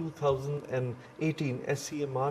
2018 SCMR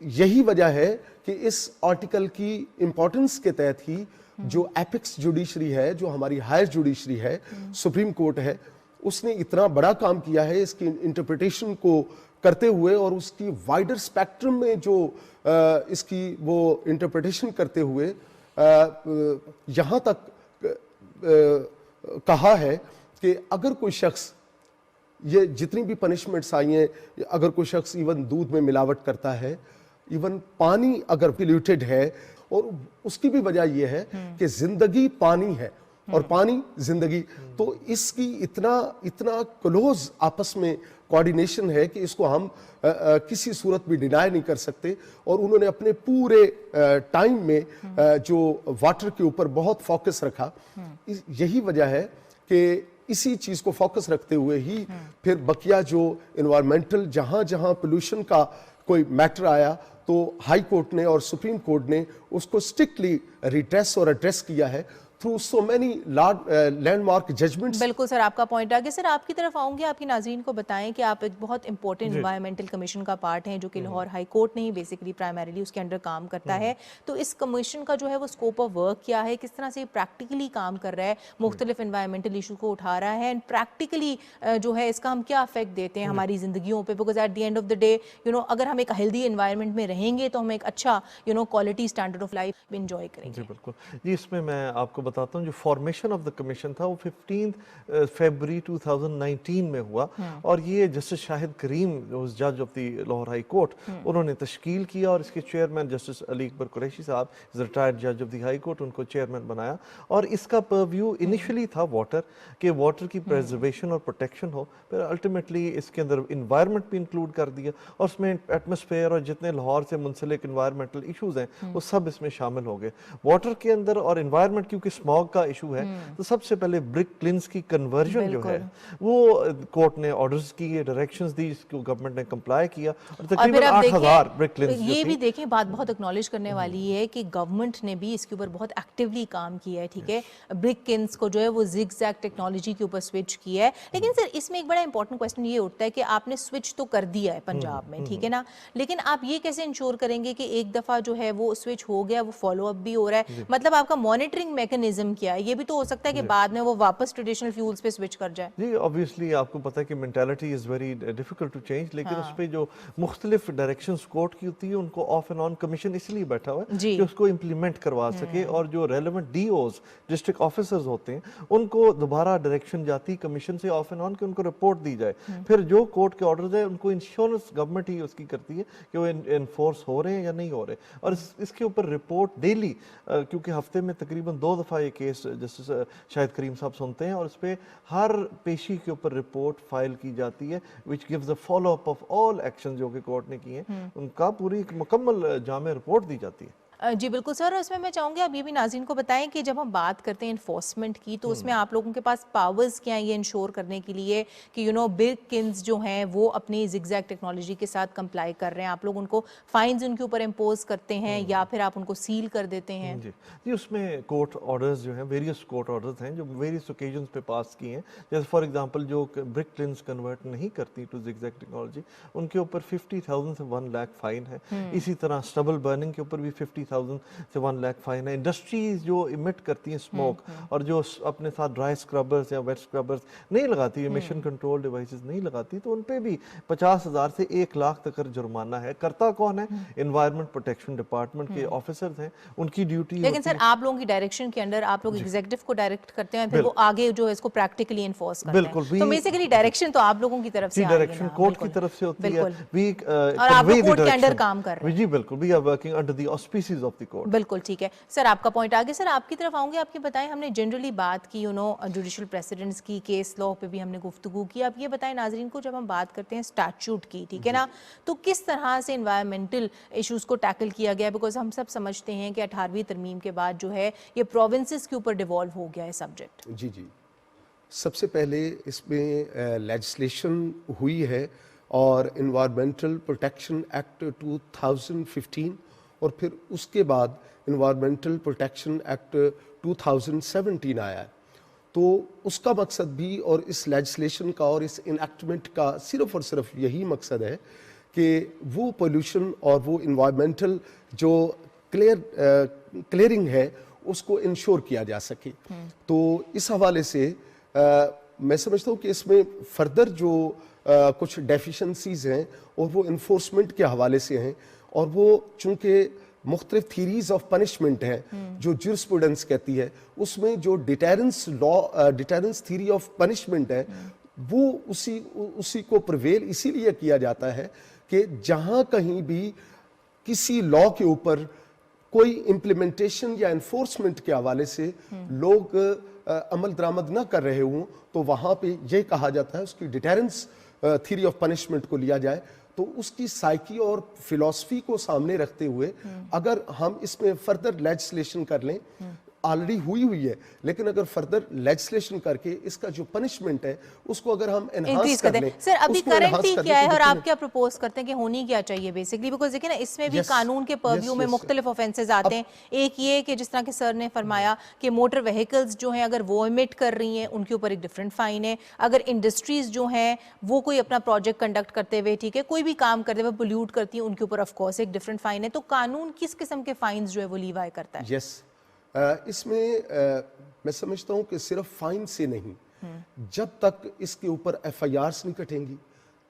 یہی وجہ ہے کہ اس آرٹیکل کی امپورٹنس کے تحت ہی جو ایپکس جوڈیشری ہے, جو ہماری ہائر جوڈیشری ہے, سپریم کورٹ ہے, اس نے اتنا بڑا کام کیا ہے اس کی انٹرپریٹیشن کو کرتے ہوئے, اور اس کی وائڈر اسپیکٹرم میں جو اس کی وہ انٹرپریٹیشن کرتے ہوئے یہاں تک کہا ہے کہ اگر کوئی شخص, یہ جتنی بھی پنشمنٹس آئی ہیں, اگر کوئی شخص ایون دودھ میں ملاوٹ کرتا ہے, ایون پانی اگر پلیوٹیڈ ہے, اور اس کی بھی وجہ یہ ہے کہ زندگی پانی ہے اور پانی زندگی, تو اس کی اتنا کلوز آپس میں کوارڈینیشن ہے کہ اس کو ہم کسی صورت بھی ڈینائی نہیں کر سکتے. اور انہوں نے اپنے پورے ٹائم میں جو واٹر کے اوپر بہت فوکس رکھا, یہی وجہ ہے کہ اسی چیز کو فوکس رکھتے ہوئے ہی پھر بقیہ جو انوائرمنٹل جہاں جہاں پولوشن کا کوئی میٹر آیا تو ہائی کورٹ نے اور سپریم کورٹ نے اس کو اسٹرکٹلی ریڈریس اور ایڈریس کیا ہے through so many landmark judgments. بالکل سر, آپ کا پوائنٹ آگے. سر آپ کی طرف آؤں گے, آپ کی ناظرین کو بتائیں کہ آپ ایک بہت امپورٹنٹ انوائرمنٹل کمیشن کا پارٹ ہیں جو کہ لاہور ہائی کورٹ نے ہی بیسیکلی پرائمریلی اس کے انڈر کام کرتا ہے. تو اس کمیشن کا جو ہے وہ اسکوپ آف ورک کیا ہے, کس طرح سے پریکٹیکلی کام کر رہا ہے, مختلف انوائرمنٹل ایشو کو اٹھا رہا ہے, اینڈ پریکٹیکلی جو ہے اس کا ہم کیا افیکٹ دیتے ہیں ہماری زندگیوں پہ, because at the end of the day اگر ہم ایک ہیلدی انوائرمنٹ میں رہیں گے تو ہم ایک اچھا quality standard of life enjoy کریں گے. جی بالکل جی, اس میں آپ کو بتاتا ہوں جو فارمیشن آف دا کمیشن تھا وہ 15 فیبری 2019 میں ہوا, اور یہ جسٹس شاہد کریم جج of the Lahore high court انہوں نے تشکیل کیا, اور اس کے چیئرمین جسٹس علی اکبر قریشی صاحب ریٹائرڈ جج آف دی ہائی کورٹ, ان کو چیئرمین بنایا. اور اس کا پرویو انیشلی تھا واٹر, کہ واٹر کی پریزرویشن اور پروٹیکشن ہو, پھر الٹیمیٹلی اس کے اندر انوائرمنٹ بھی انکلوڈ کر دیا, اور اس میں ایٹماسفیئر اور جتنے لاہور سے منسلک انوائرمنٹل ایشوز ہیں وہ سب اس میں شامل ہو گئے. واٹر کے اندر اور انوائرمنٹ کیونکہ اسموگ کا ایشو ہے, تو سب سے پہلے برک کلنز کی کنورژن جو ہے وہ کورٹ نے آرڈرز کیے, ڈائریکشنز دی, اس کو گورنمنٹ نے کمپلائی کیا, اور تقریباً 8000 برک کلنز. یہ بھی دیکھیں بات بہت اکنالج کرنے والی ہے کہ گورنمنٹ نے بھی اس کے اوپر بہت ایکٹیولی کام کیا ہے, ٹھیک ہے, برک کلنز کو جو ہے وہ زگ زیگ ٹیکنالوجی کے اوپر سوئچ کیا ہے. لیکن سر اس میں ایک بڑا امپورٹنٹ کوسچن یہ اٹھتا ہے کہ آپ نے سوئچ تو کر دیا ہے پنجاب میں, ٹھیک ہے نا, لیکن آپ یہ کیسے انشور کریں گے کہ ایک دفعہ جو ہے وہ سوئچ ہو گیا, وہ فالو اپ بھی ہو رہا ہے, مطلب آپ کا مانیٹرنگ میکنزم کیا ہے؟ یہ بھی تو ہو سکتا ہے کہ بعد میں وہ واپس ٹریڈیشنل فیولز پہ سوئچ کر جائے. جی obviously آپ کو پتہ ہے کہ mentality is very difficult to change, لیکن اس پہ جو مختلف ڈائریکشنز کورٹ کی ہوتی ہے ان کو آف اینڈ آن کمیشن اس لیے بیٹھا ہوا ہے کہ اس کو امپلیمنٹ کروا سکے, اور جو relevant D Os district officers ہوتے ہیں ان کو دوبارہ ڈائریکشن جاتی کمیشن سے آف اینڈ آن کہ ان کو رپورٹ دی جائے. پھر جو کورٹ کے آرڈرز ہیں ان کو انشورنس گورنمنٹ ہی اس کی کرتی ہے کہ وہ انفورس ہو رہے ہیں یا نہیں ہو رہے, اور اس کے اوپر رپورٹ ڈیلی, کیونکہ ہفتے میں تقریباً 2 دفعہ یہ کیس جسٹس شاہد کریم صاحب سنتے ہیں, اور اس پہ ہر پیشی کے اوپر رپورٹ فائل کی جاتی ہے which gives a follow up of all actions جو کہ کورٹ نے کیے ہیں, ان کا پوری مکمل جامع رپورٹ دی جاتی ہے. جی بالکل سر, اس میں چاہوں گی آپ یہ بھی ناظرین کو بتائیں کہ جب ہم بات کرتے ہیں انفورسمنٹ کی تو اس میں آپ لوگوں کے پاس پاورز کیا ہیں یہ انشور کرنے کے لیے کہ برک کلنز جو ہیں وہ اپنی زگ زیگ ٹیکنالوجی کے ساتھ کمپلائی کر رہے ہیں, آپ لوگ ان کو فائنز ان کے اوپر امپوز کرتے ہیں یا پھر آپ ان کو سیل کر دیتے ہیں؟ جی اس میں کورٹ آرڈرز جو ہیں, ویریس کورٹ آرڈرز ہیں جو ویریس اوکیزنز پہ پاس کیے ہیں, جیسے فار ایگزامپل جو برک کلنز کنورٹ نہیں کرتی ٹو زگ زیگ ٹیکنالوجی ان کے اوپر 50,000 سے 1 لاکھ فائن ہے. اسی طرح اسٹبل برننگ کے اوپر بھی 50,000 سے 1 لاکھ فائن ہے. انڈسٹریز جو امٹ کرتی ہیں اسموک اور جو اپنے ساتھ ڈرائی اسکربرز یا ویٹ اسکربرز نہیں لگاتی, ایمیشن کنٹرول ڈیوائسز نہیں لگاتی, تو ان پہ بھی 50,000 سے 1 لاکھ تک جرمانہ ہے. کرتا کون ہے؟ انوائرمنٹ پروٹیکشن ڈپارٹمنٹ کے آفیسرز ہیں, ان کی ڈیوٹی. لیکن سر آپ لوگوں کی ڈائریکشن کے انڈر آپ لوگ ایگزیکٹو کو ڈائریکٹ کرتے ہیں, پھر وہ آگے جو ہے اس کو پریکٹیکلی انفورس کرتے ہیں, تو بیسیکلی ڈائریکشن تو آپ لوگوں کی طرف سے ڈائریکشن کورٹ کی طرف سے ہوتی ہے, اور آپ لوگ کورٹ کے انڈر کام کر رہے ہیں. جی بالکل, we are working under the auspices of the court. بالکل ٹھیک ہے سر, آپ کا پوائنٹ آگے. سر آپ کی طرف آؤں گے, آپ یہ بتائیں, ہم نے جنرلی بات کی جوڈیشل پریسیڈنٹس کی, کیس لاء پہ بھی ہم نے گفتگو کی. آپ یہ بتائیں ناظرین کو, جب ہم بات کرتے ہیں اسٹیچوٹ کی, ٹھیک ہے نا, تو کس طرح سے انوائرمنٹل ایشوز کو ٹیکل کیا گیا, بیکاز ہم سب سمجھتے ہیں کہ 18ویں ترمیم کے بعد جو ہے یہ پروونسز کے اوپر ڈیوالو ہو گیا ہے سبجیکٹ. جی سب سے پہلے اس میں لیجسلیشن ہوئی ہے, اور انوائرمنٹل پروٹیکشن ایکٹ 2015, اور پھر اس کے بعد انوائرمنٹل پروٹیکشن ایکٹ 2017 آیا ہے. تو اس کا مقصد بھی, اور اس لیجسلیشن کا اور اس انیکٹمنٹ کا صرف اور صرف یہی مقصد ہے کہ وہ پولوشن اور وہ انوائرمنٹل جو کلیئرنگ ہے اس کو انشور کیا جا سکے. تو اس حوالے سے میں سمجھتا ہوں کہ اس میں فردر جو کچھ ڈیفیشنسیز ہیں اور وہ انفورسمنٹ کے حوالے سے ہیں, اور وہ چونکہ مختلف تھیریز آف پنشمنٹ ہیں جو جورسپروڈنس کہتی ہے, اس میں جو ڈیٹرنس تھیری آف پنشمنٹ ہے وہ اسی کو پرویل اسی لیے کیا جاتا ہے کہ جہاں کہیں بھی کسی لا کے اوپر کوئی امپلیمنٹیشن یا انفورسمنٹ کے حوالے سے لوگ عمل درآمد نہ کر رہے ہوں تو وہاں پہ یہ کہا جاتا ہے اس کی ڈیٹرنس تھیری آف پنشمنٹ کو لیا جائے. تو اس کی سائیکی اور فلسفی کو سامنے رکھتے ہوئے اگر ہم اس میں فردر لیجسلیشن کر لیں, آلریڈی ہوئی ہے, لیکن اگر فردر لیجسلیشن کر کے اس کا جو پنشمنٹ ہے اس کو اگر ہم انہانس کر لیں. سر ابھی کرنٹلی کیا ہے اور آپ کیا پروپوز کرتے ہیں کہ ہونی کیا چاہیے بیسکلی, بیکاز دیکھیں نا اس میں بھی قانون کے پرویو میں مختلف آفینسز آتے ہیں. ایک یہ کہ جس طرح کہ سر نے فرمایا کہ موٹر وہیکلز جو ہیں اگر وہ ایمٹ کر رہی ہیں ان کے اوپر ایک ڈفرینٹ فائن ہے. اگر انڈسٹریز جو ہیں وہ کوئی اپنا پروجیکٹ کنڈکٹ کرتے ہوئے, ٹھیک ہے, کوئی بھی کام کرتے ہوئے پولیوٹ کرتی ہیں ان کے اوپر آف کورس ایک ڈفرینٹ فائن ہے. تو قانون کس قسم کے فائنز جو ہے وہ لیوائے کرتا ہے؟ اس میں میں سمجھتا ہوں کہ صرف فائن سے نہیں, جب تک اس کے اوپر ایف آئی آرز نہیں کٹیں گی,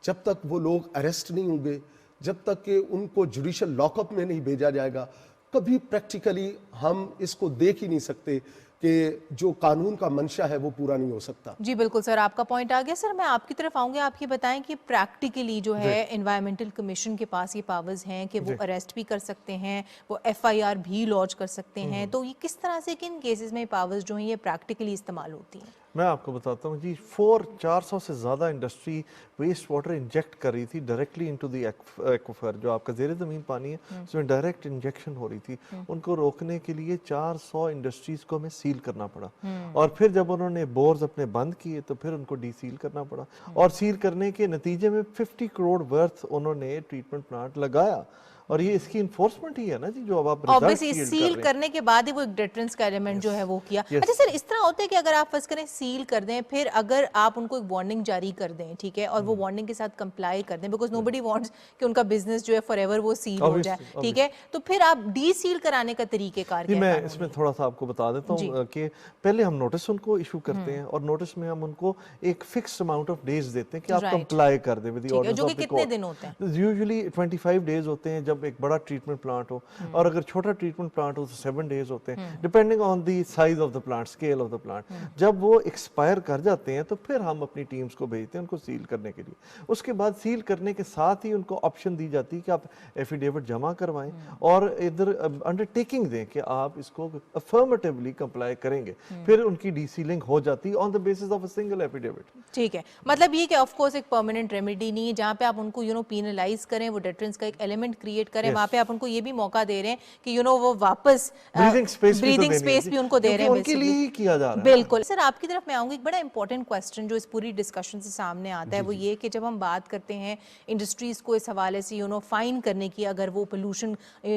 جب تک وہ لوگ اریسٹ نہیں ہوں گے, جب تک کہ ان کو جوڈیشل لاک اپ میں نہیں بھیجا جائے گا, کبھی پریکٹیکلی ہم اس کو دیکھ ہی نہیں سکتے کہ جو قانون کا منشا ہے وہ پورا نہیں ہو سکتا. جی بالکل سر, آپ کا پوائنٹ آ گیا. سر میں آپ کی طرف آؤں گے, آپ یہ بتائیں کہ پریکٹیکلی جو ہے انوائرمنٹل کمیشن کے پاس یہ پاورز ہیں کہ وہ اریسٹ بھی کر سکتے ہیں, وہ ایف آئی آر بھی لانچ کر سکتے ہیں, تو یہ کس طرح سے کن کیسز میں پاورز جو ہیں یہ پریکٹیکلی استعمال ہوتی ہیں؟ میں آپ کو بتاتا ہوں جی, 400 سے زیادہ انڈسٹری ویسٹ واٹر انجیکٹ کر رہی تھی ڈائریکٹلی انٹو دی ایکویفر, جو آپ کا زیر زمین پانی ہے اس میں ڈائریکٹ انجیکشن ہو رہی تھی. ان کو روکنے کے لیے 400 انڈسٹریز کو ہمیں سیل کرنا پڑا, اور پھر جب انہوں نے بورز اپنے بند کیے تو پھر ان کو ڈی سیل کرنا پڑا, اور سیل کرنے کے نتیجے میں 50 کروڑ ورتھ انہوں نے ٹریٹمنٹ پلانٹ لگایا. اور یہ اس کی انفورسمنٹ ہی ہے نا جی, جو اب آپ obviously سیل کرنے کے بعد ہی وہ ایک ڈیٹرنس کا ایلیمنٹ جو ہے وہ کیا. اچھا سر, اس طرح ہوتا ہے کہ اگر آپ فرض کریں سیل کر دیں, پھر اگر آپ ان کو ایک وارننگ جاری کر دیں, ٹھیک ہے, اور وہ وارننگ کے ساتھ کمپلائی کر دیں, بیکاز nobody wants کہ ان کا بزنس جو ہے فار ایور وہ سیل ہو جائے, ٹھیک ہے, تو پھر آپ ڈی سیل کرانے کا طریقہ کار کیا ہے؟ میں اس میں تھوڑا سا آپ کو بتا دیتا ہوں کہ پہلے ہم نوٹس ان کو ایشو کرتے ہیں, اور نوٹس میں ہم ان کو ایک فکس اماؤنٹ آف ڈیز دیتے ہیں کہ آپ کمپلائی کر دیں with the orders of the court. جو کہ کتنے دن ہوتے ہیں؟ یوزلی 25 ڈیز ہوتے ہیں جب ایک بڑا ٹریٹمنٹ پلانٹ ہو, اور اگر چھوٹا ٹریٹمنٹ پلانٹ ہو تو 7 ڈیز ہوتے ہیں, depending on the size of the plant, scale of the plant. جب وہ ایکسپائر کر جاتے ہیں تو پھر ہم اپنی ٹیمز کو بھیجتے ہیں ان کو سیل کرنے کے لیے. اس کے بعد سیل کرنے کے ساتھ ہی ان کو آپشن دی جاتی ہے کہ آپ ایفیڈیوٹ جمع کروائیں اور ادھر انڈر ٹیکنگ دیں کہ آپ اس کو افرمیٹیولی کمپلائی کریں گے, پھر ان کی ڈی سیلنگ ہو جاتی ہے on the basis of a single affidavit. ٹھیک ہے, مطلب یہ کہ آف کورس ایک پرماننٹ ریمیڈی نہیں ہے جہاں پہ آپ ان کو پینلائز کریں, وہ ڈیٹرنس کا ایک ایلیمنٹ کریٹ کریں, وہاں پہ آپ ان کو یہ بھی موقع دے رہے ہیں کہ وہ واپس بریدنگ سپیس بھی ان کو دے رہے ہیں, ان کے لیے ہی کیا جا رہا ہے. بالکل. سر آپ کی طرف میں آؤں گی, ایک بڑا امپورٹنٹ کوسچن جو اس پوری ڈسکشن سے سامنے آتا ہے وہ یہ کہ جب ہم بات کرتے ہیں انڈسٹریز کو اس حوالے سے فائن کرنے کی, اگر وہ پولوشن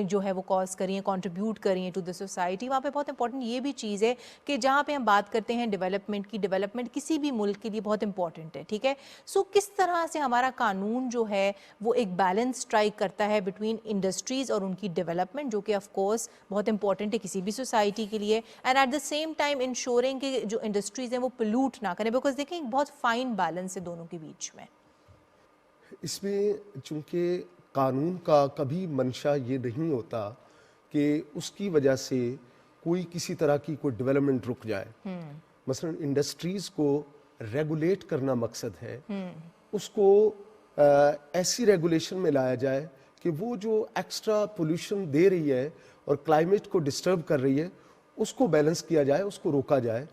جو ہے وہ کاز کری ہیں, کنٹریبیوٹ کری ہیں ٹو دی سوسائٹی, وہاں پہ بہت امپورٹنٹ یہ بھی چیز ہے کہ جہاں پہ ہم بات کرتے ہیں ڈیولپمنٹ کی, ڈیولپمنٹ کسی بھی ملک کے لیے بہت امپورٹنٹ ہے, ٹھیک ہے. سو کس طرح سے ہمارا قانون جو ہے وہ ایک بیلنس اسٹرائک کرتا ہے بٹوین انڈسٹریز اور ان کی ڈیولپمنٹ, جو کہ آف کورس بہت امپورٹنٹ ہے کسی بھی سوسائٹی کے لیے, and at the same time ensuring کہ جو انڈسٹریز ہیں وہ پلوٹ نہ کریں, بیکاز دیکھیں ایک بہت فائن بیلنس ہے دونوں کے بیچ میں. اس میں چونکہ قانون کا کبھی منشا یہ نہیں ہوتا کہ اس کی وجہ سے کوئی کسی طرح کی کوئی ڈیولپمنٹ رک جائے. مثلا انڈسٹریز کو ریگولیٹ کرنا مقصد ہے, اس کو ایسی ریگولیشن میں لایا جائے کہ وہ جو ایکسٹرا پولوشن دے رہی ہے اور کلائمیٹ کو ڈسٹرب کر رہی ہے اس کو بیلنس کیا جائے, اس کو روکا جائے.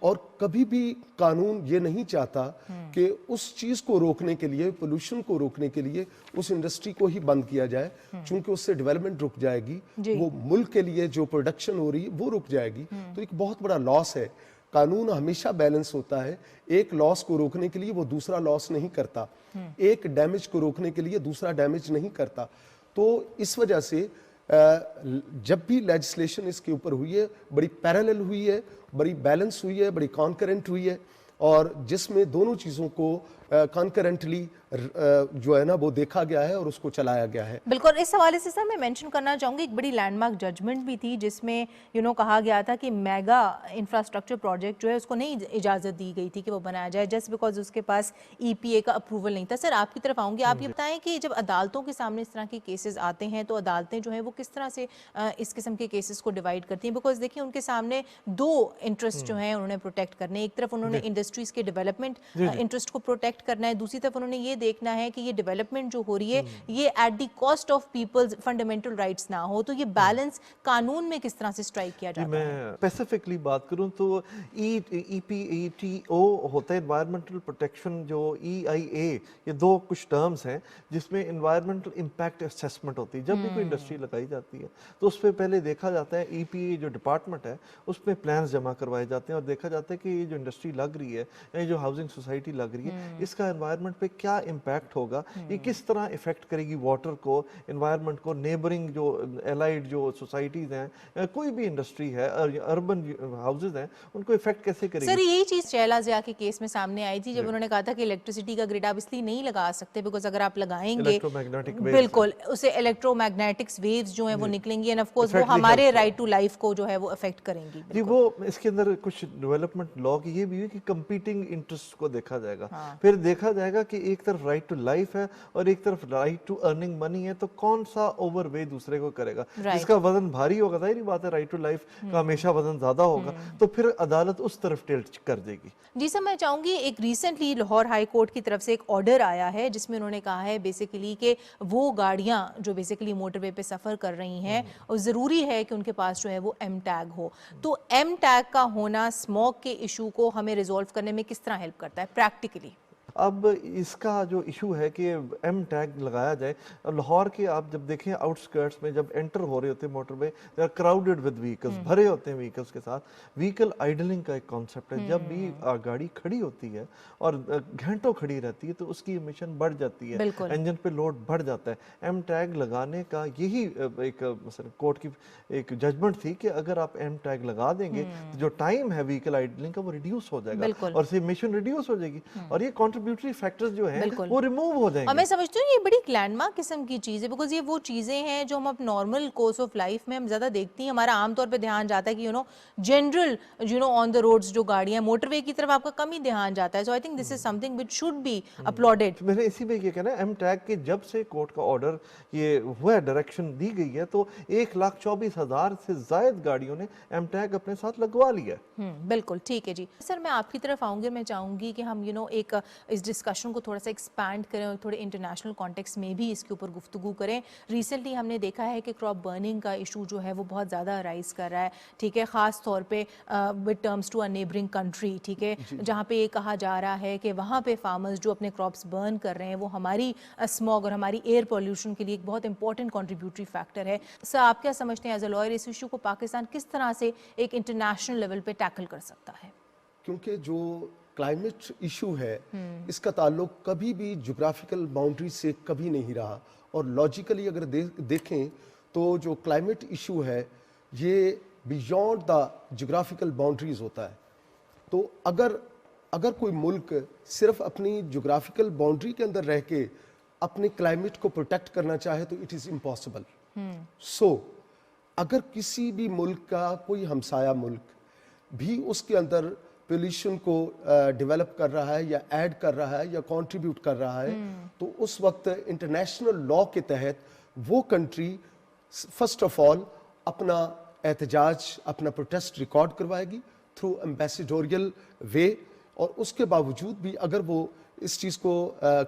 اور کبھی بھی قانون یہ نہیں چاہتا کہ اس چیز کو روکنے کے لیے, پولوشن کو روکنے کے لیے اس انڈسٹری کو ہی بند کیا جائے, چونکہ اس سے ڈیولپمنٹ رک جائے گی, وہ ملک کے لیے جو پروڈکشن ہو رہی ہے وہ رک جائے گی. تو ایک بہت بڑا لاس ہے. قانون ہمیشہ بیلنس ہوتا ہے, ایک لاس کو روکنے کے لیے وہ دوسرا لاس نہیں کرتا, ایک ڈیمیج کو روکنے کے لیے دوسرا ڈیمیج نہیں کرتا. تو اس وجہ سے جب بھی لیجسلیشن اس کے اوپر ہوئی ہے بڑی پیرالل ہوئی ہے, بڑی بیلنس ہوئی ہے, بڑی کانکرنٹ ہوئی ہے, اور جس میں دونوں چیزوں کو کانکرنٹلی جو ہے نا وہ دیکھا گیا ہے اور اس کو چلایا گیا ہے. بالکل. اس حوالے سے سر میں مینشن کرنا چاہوں گی ایک بڑی لینڈ مارک ججمنٹ بھی تھی جس میں کہا گیا تھا کہ میگا انفراسٹرکچر پروجیکٹ جو ہے اس کو نہیں اجازت دی گئی تھی کہ وہ بنایا جائے جسٹ بیکاز اس کے پاس EPA کا اپروول نہیں تھا. سر آپ کی طرف آؤں گی, آپ یہ بتائیں کہ جب عدالتوں کے سامنے اس طرح کے کیسز آتے ہیں تو عدالتیں جو ہیں وہ کس طرح سے اس قسم کے کیسز کو ڈیوائڈ کرتی ہیں, بیکاز دیکھیں ان کے سامنے دو انٹرسٹ جو ہیں انہوں نے پروٹیکٹ کرنے, ایک طرف انہوں نے انڈسٹریز کے ڈیولپمنٹ انٹرسٹ کو پروٹیکٹ کرنا ہے, دوسری طرف انہوں نے یہ دیکھنا ہے کہ یہ ڈیولپمنٹ جو ہو رہی ہے یہ at the cost of people's fundamental rights نہ ہو. تو یہ بیلنس قانون میں کس طرح سے اسٹرائک کیا جاتا ہے؟ میں اسپیسیفکلی بات کروں تو EPATO ہوتا ہے انوائرمنٹل پروٹیکشن, جو EIA, یہ دو کچھ ٹرمز ہیں جس میں انوائرمنٹل امپیکٹ اسیسمنٹ ہوتی ہے. جب بھی کوئی انڈسٹری لگائی جاتی ہے تو اس پہ پہلے دیکھا جاتا ہے, EPA جو ڈپارٹمنٹ ہے اس میں پلانز جمع کروائے جاتے ہیں اور دیکھا جاتا ہے کہ یہ جو انڈسٹری لگ رہی ہے یا جو ہاؤسنگ سوسائٹی لگ رہی ہے اس کا انوائرمنٹ پہ کیا امپیکٹ ہوگا, یہ کس طرح افیکٹ کرے گی واٹر کو, انوائرمنٹ کو, نیبرنگ جو الائڈ جو سوسائٹیز ہیں, کوئی بھی انڈسٹری ہے, اربن ہاؤسز ہیں, ان کو افیکٹ کیسے کرے گی. سر یہی چیز شیلا ضیاء کے کیس میں سامنے آئی تھی جب انہوں نے کہا تھا کہ الیکٹریسٹی کا گرڈ آپ اس لیے نہیں لگا سکتے بیکاز اگر آپ لگائیں گے بالکل اسے الیکٹرو میگنیٹکس ویوز جو ہیں وہ نکلیں گی اینڈ آف کورس وہ ہمارے رائٹ ٹو لائف کو جو ہے وہ افیکٹ کریں گی. جی وہ اس کے اندر کچھ ڈیولپمنٹ لا کی یہ بھی ہے کہ کمپیٹنگ انٹرسٹ کو دیکھا جائے گا, پھر دیکھا جائے گا کہ ایک طرف رائٹ ٹو لائف ہے اور ایک طرف رائٹ ٹو ارننگ منی ہے, تو کون سا اوور وے دوسرے کو کرے گا. جس کا وزن بھاری ہوگا, ظاہری بات ہے رائٹ ٹو لائف کا ہمیشہ وزن زیادہ ہوگا, تو پھر عدالت اس طرف ٹلٹ کر دے گی. جی سر میں چاہوں گی ایک ریسنٹلی لاہور ہائی کورٹ کی طرف سے ایک آرڈر آیا ہے جس میں انہوں نے کہا ہے بیسیکلی کہ وہ گاڑیاں جو بیسیکلی موٹر وے پہ سفر کر رہی ہیں اور ضروری ہے کہ ان کے پاس جو ہے وہ ایم ٹیگ ہو. تو ایم ٹیگ کا ہونا اسموگ کے ایشو کو ہمیں ریزولو کرنے میں کس طرح ہیلپ کرتا ہے پریکٹیکلی؟ اب اس کا جو ایشو ہے کہ ایم ٹیگ لگایا جائے, لاہور کے آپ جب دیکھیں آؤٹ سکرٹس میں جب انٹر ہو رہے ہوتے ہیں motorway, they are crowded with vehicles, بھرے ہوتے ہیں وہیکلز کے ساتھ. وہیکل آئیڈلنگ کا ایک کانسیپٹ ہے, جب بھی گاڑی کھڑی ہوتی ہے اور گھنٹوں کھڑی رہتی ہے تو اس کی امیشن بڑھ جاتی ہے, انجن پہ لوڈ بڑھ جاتا ہے. ایم ٹیگ لگانے کا یہی ایک مثلا کورٹ کی ایک ججمنٹ تھی کہ اگر آپ ایم ٹیگ لگا دیں گے تو جو ٹائم ہے وہیکل آئیڈلنگ کا وہ ریڈیوس ہو جائے گا اور سے امیشن ریڈیوس ہو جائے گی اور یہ کنٹریبیوٹری فیکٹرز جو ہیں وہ ریموو ہو جائیں گے. اور میں سمجھتی ہوں یہ بڑی لینڈ مارک قسم کی چیز ہے بیکاز یہ وہ چیزیں ہیں جو ہم اب نارمل کورس آف لائف میں ہم زیادہ دیکھتی ہیں. ہمارا عام طور پہ دھیان جاتا ہے کہ جنرل آن دا روڈز جو گاڑیاں موٹر وے کی طرف آپ کا کم ہی دھیان جاتا ہے. So I think this is something which should be uploaded. میں نے اسی میں یہ کہنا ہے ایم ٹیگ کے جب سے کورٹ کا آرڈر یہ ہوا ہے, ڈائریکشن دی گئی ہے, تو 1,24,000 سے زائد گاڑیوں نے ایم ٹیگ اپنے ساتھ لگوا لیا ہے. بالکل ٹھیک ہے. جی سر میں آپ کی طرف آؤں گی, میں چاہوں گی کہ ہم ایک اس ڈسکشن کو تھوڑا سا ایکسپینڈ کریں اور تھوڑے انٹرنیشنل کانٹیکس میں بھی اس کے اوپر گفتگو کریں. ریسنٹلی ہم نے دیکھا ہے کہ کراپ برننگ کا ایشو جو ہے وہ بہت زیادہ رائز کر رہا ہے, ٹھیک ہے, خاص طور پہ with terms to a neighbouring country, ٹھیک ہے, جہاں پہ یہ کہا جا رہا ہے کہ وہاں پہ فارمرز جو اپنے کراپس برن کر رہے ہیں وہ ہماری اسموگ اور ہماری ایئر پولیوشن کے لیے ایک بہت امپورٹنٹ کنٹریبیوٹری فیکٹر ہے. سر آپ کیا سمجھتے ہیں ایز اے لائر اس ایشو کو پاکستان کس طرح سے ایک انٹرنیشنل لیول پہ ٹیکل کر سکتا ہے؟ کیونکہ جو کلائمیٹ ایشو ہے اس کا تعلق کبھی بھی جغرافیکل باؤنڈری سے کبھی نہیں رہا, اور لاجیکلی اگر دیکھیں تو جو کلائمیٹ ایشو ہے یہ بیونڈ دا جغرافیکل باؤنڈریز ہوتا ہے. تو اگر کوئی ملک صرف اپنی جغرافیکل باؤنڈری کے اندر رہ کے اپنے کلائمیٹ کو پروٹیکٹ کرنا چاہے تو اٹ از امپاسبل. سو اگر کسی بھی ملک کا کوئی ہمسایہ ملک بھی اس کے اندر پولیوشن کو ڈیولپ کر رہا ہے یا ایڈ کر رہا ہے یا کنٹریبیوٹ کر رہا ہے, تو اس وقت انٹرنیشنل لا کے تحت وہ کنٹری فرسٹ آف آل اپنا احتجاج, اپنا پروٹیسٹ ریکارڈ کروائے گی تھرو ایمبیسیڈوریل وے, اور اس کے باوجود بھی اگر وہ اس چیز کو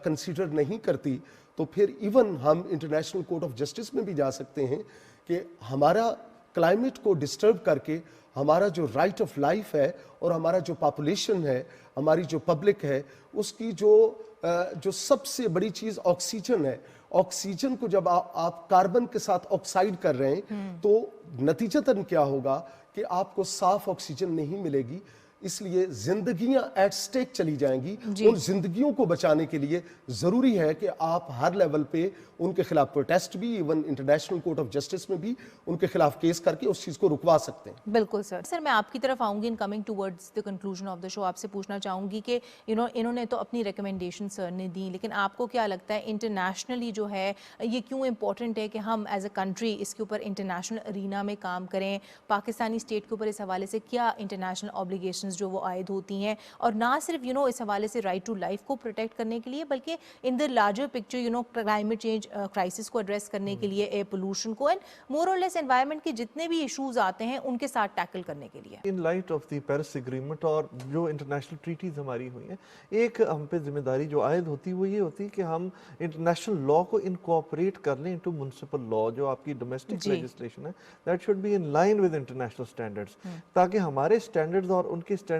کنسیڈر نہیں کرتی تو پھر ایون ہم انٹرنیشنل کورٹ آف جسٹس میں بھی جا سکتے ہیں کہ ہمارا کلائمیٹ کو ڈسٹرب کر کے ہمارا جو رائٹ آف لائف ہے اور ہمارا جو پاپولیشن ہے, ہماری جو پبلک ہے, اس کی جو سب سے بڑی چیز آکسیجن ہے, آکسیجن کو جب آپ کاربن کے ساتھ آکسائڈ کر رہے ہیں تو نتیجتاً کیا ہوگا کہ آپ کو صاف آکسیجن نہیں ملے گی. اس لیے زندگیاں ایٹ سٹیک چلی جائیں گی. ان زندگیوں کو بچانے کے لیے ضروری ہے کہ آپ ہر لیول پہ ان کے خلاف پروٹیسٹ بھی, even international court of justice میں بھی ان کے خلاف کیس کر کے اس چیز کو رکوا سکتے ہیں. بالکل سر میں آپ کی طرف آؤں گی in coming towards the conclusion of the show. آپ سے پوچھنا چاہوں گی کہ انہوں نے تو اپنی ریکمنڈیشن سر نے دی, لیکن آپ کو کیا لگتا ہے انٹرنیشنلی جو ہے یہ کیوں امپورٹنٹ ہے کہ ہم ایز اے کنٹری اس کے اوپر انٹرنیشنل ارینا میں کام کریں؟ پاکستانی اسٹیٹ کے اوپر اس حوالے سے کیا انٹرنیشنل آبلیگیشنز جو وہ عائد ہوتی ہیں, اور نہ صرف اس حوالے سے رائٹ ٹو لائف کو پروٹیکٹ کرنے کے لیے, بلکہ in the larger picture climate change crisis کو ایڈریس کرنے کے لیے, ایئر پولوشن کو, and more or less environment کے جتنے بھی ایشوز آتے ہیں ان کے ساتھ ٹیکل کرنے کے لیے. ان light of the Paris agreement اور جو انٹرنیشنل ٹریٹیز ہماری ہوئی ہیں, ایک ہم پہ ذمہ داری جو عائد ہوتی وہ یہ ہوتی کہ ہم انٹرنیشنل لا کو انکوپریٹ کر لیں انٹو میونسپل لا, جو آپ کی ڈومیسٹک لیجسلیشن ہے, that should be in line with international standards, تاکہ ہمارے اسٹینڈرڈز اور ان کے standards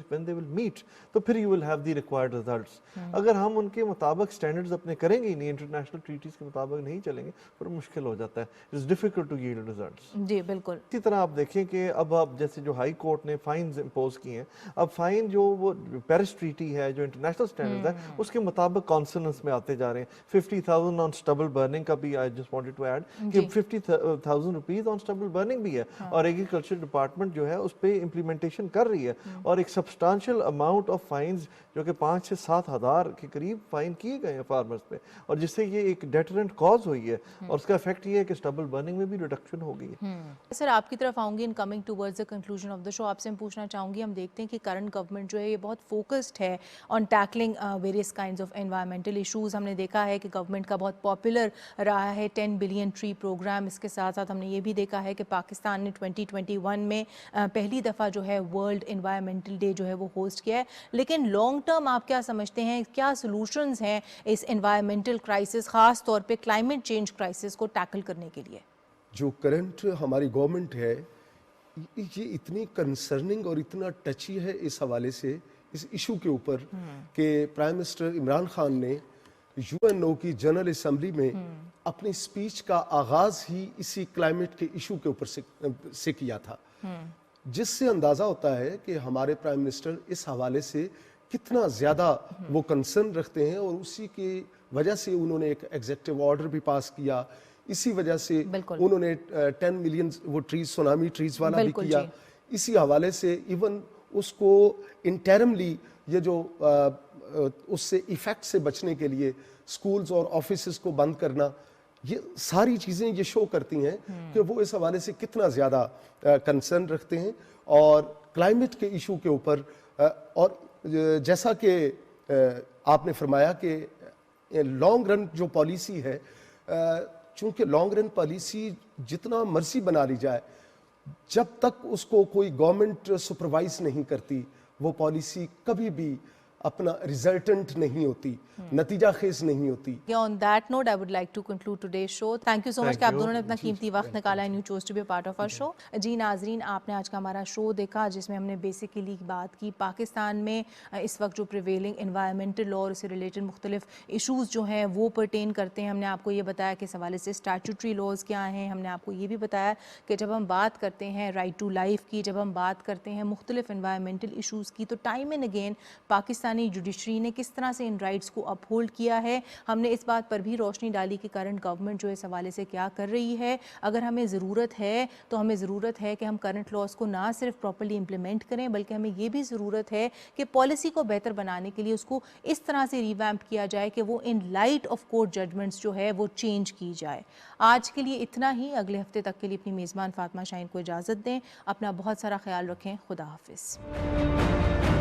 when they will meet, تو پھر you will have the required results. اگر ہم ان کے مطابق اسٹینڈرڈز اپنے کریں گے ہی نہیں, انٹرنیشنل ٹریٹیز کے مطابق نہیں چلیں گے, پھر مشکل ہو جاتا ہے. It's difficult to yield results. جی بالکل. اسی طرح آپ دیکھیں کہ اب آپ جیسے جو ہائی کورٹ نے فائنز امپوز کی ہیں, اب فائن جو وہ پیرس ٹریٹی ہے, جو انٹرنیشنل اسٹینڈرڈز ہے, اس کے مطابق کانسوننس میں آتے جا رہے ہیں. 50,000 آن اسٹبل برننگ کا بھی I just wanted to add کہ 50,000 روپیز آن اسٹبل برننگ بھی ہے, اور ایگریکلچر ڈپارٹمنٹ جو ہے اس پہ امپلیمنٹیشن کر رہی ہے, اور ایک سبسٹانشل اماؤنٹ آف فائنز جو کہ 5 سے 7 ہزار کے قریب فائن کیے گئے ہیں فارمرز پہ, اور جس سے یہ ایک ڈیٹرنٹ کاز ہوئی ہے, اور اس کا افیکٹ یہ ہے کہ اسٹبل برننگ میں بھی ریڈکشن ہو گئی ہے. سر آپ کی طرف آؤں گی in coming towards the conclusion of the show. آپ سے میں پوچھنا چاہوں گی, ہم دیکھتے ہیں کہ کرنٹ گورنمنٹ جو ہے یہ بہت فوکسڈ ہے on tackling various kinds of environmental issues. ہم نے دیکھا ہے کہ گورنمنٹ کا بہت پاپولر رہا ہے 10 بلین ٹری پروگرام. اس کے ساتھ ساتھ ہم نے یہ بھی دیکھا ہے کہ پاکستان نے 2021 میں پہلی دفعہ جو ہے ورلڈ انوائرمنٹل ڈے جو ہے وہ ہوسٹ کیا ہے. لیکن لانگ ٹرم آپ کیا سمجھتے ہیں, کیا سولوشنز ہیں اس انوائرمنٹل کرائسس, خاص طور پہ کلائمیٹ چینج کرائسس کو ٹیکل کرنے کے لیے؟ جو کرنٹ ہماری گورنمنٹ ہے یہ اتنی کنسرننگ اور اتنا ٹچی ہے اس حوالے سے, اس ایشو کے اوپر, کہ پرائم منسٹر عمران خان نے UNO کی جنرل اسمبلی میں اپنی سپیچ کا آغاز ہی اسی کلائمیٹ کے ایشو کے اوپر سے کیا تھا, جس سے اندازہ ہوتا ہے کہ ہمارے پرائم منسٹر اس حوالے سے کتنا زیادہ وہ کنسرن رکھتے ہیں, اور اسی کی وجہ سے انہوں نے ایک ایگزیکٹو آرڈر بھی پاس کیا. اسی وجہ سے انہوں نے 10 ملین وہ ٹریز, سونامی ٹریز والا بھی کیا. اسی حوالے سے ایون اس کو انٹرملی یہ جو اس سے ایفیکٹ سے بچنے کے لیے سکولز اور آفیسز کو بند کرنا, یہ ساری چیزیں یہ شو کرتی ہیں کہ وہ اس حوالے سے کتنا زیادہ کنسرن رکھتے ہیں. اور کلائمیٹ کے ایشو کے اوپر, اور جیسا کہ آپ نے فرمایا کہ لانگ رن جو پالیسی ہے, چونکہ لانگ رن پالیسی جتنا مرضی بنا لی جائے, جب تک اس کو کوئی گورنمنٹ سپروائز نہیں کرتی وہ پالیسی کبھی بھی اپنا ریزلٹنٹ نہیں ہوتی, نتیجہ خیز نہیں ہوتی. On that note, I would like to conclude today's show. Thank you so much کہ آپ دونوں نے اپنا قیمتی وقت نکالا and you chose to be a part of our show. جی ناظرین, آپ نے آج کا ہمارا شو دیکھا جس میں ہم نے بیسیکلی بات کی پاکستان میں اس وقت جو پریویلنگ انوائرمنٹل لا اور اس سے ریلیٹڈ مختلف ایشوز جو ہیں وہ پرٹین کرتے ہیں. ہم نے آپ کو یہ بتایا کہ اس حوالے سے اسٹیچوٹری لاز کیا ہیں. ہم نے آپ کو یہ بھی بتایا کہ جب ہم بات کرتے ہیں رائٹ ٹو لائف کی, جب ہم بات کرتے ہیں مختلف انوائرمنٹل ایشوز کی, تو time and again Pakistani judiciary نے کس طرح سے ان رائٹس کو اپہولڈ کیا ہے. ہم نے اس بات پر بھی روشنی ڈالی کہ کرنٹ گورنمنٹ جو اس حوالے سے کیا کر رہی ہے. اگر ہمیں ضرورت ہے تو ہمیں ضرورت ہے کہ ہم کرنٹ لاز کو نہ صرف پراپرلی امپلیمنٹ کریں, بلکہ ہمیں یہ بھی ضرورت ہے کہ پالیسی کو بہتر بنانے کے لیے اس کو اس طرح سے ریویمپ کیا جائے کہ وہ in light of court judgments جو ہے وہ چینج کی جائے. آج کے لیے اتنا ہی. اگلے ہفتے تک کے لیے اپنی میزبان فاطمہ شاہین کو اجازت دیں. اپنا بہت سارا خیال رکھیں. خدا حافظ.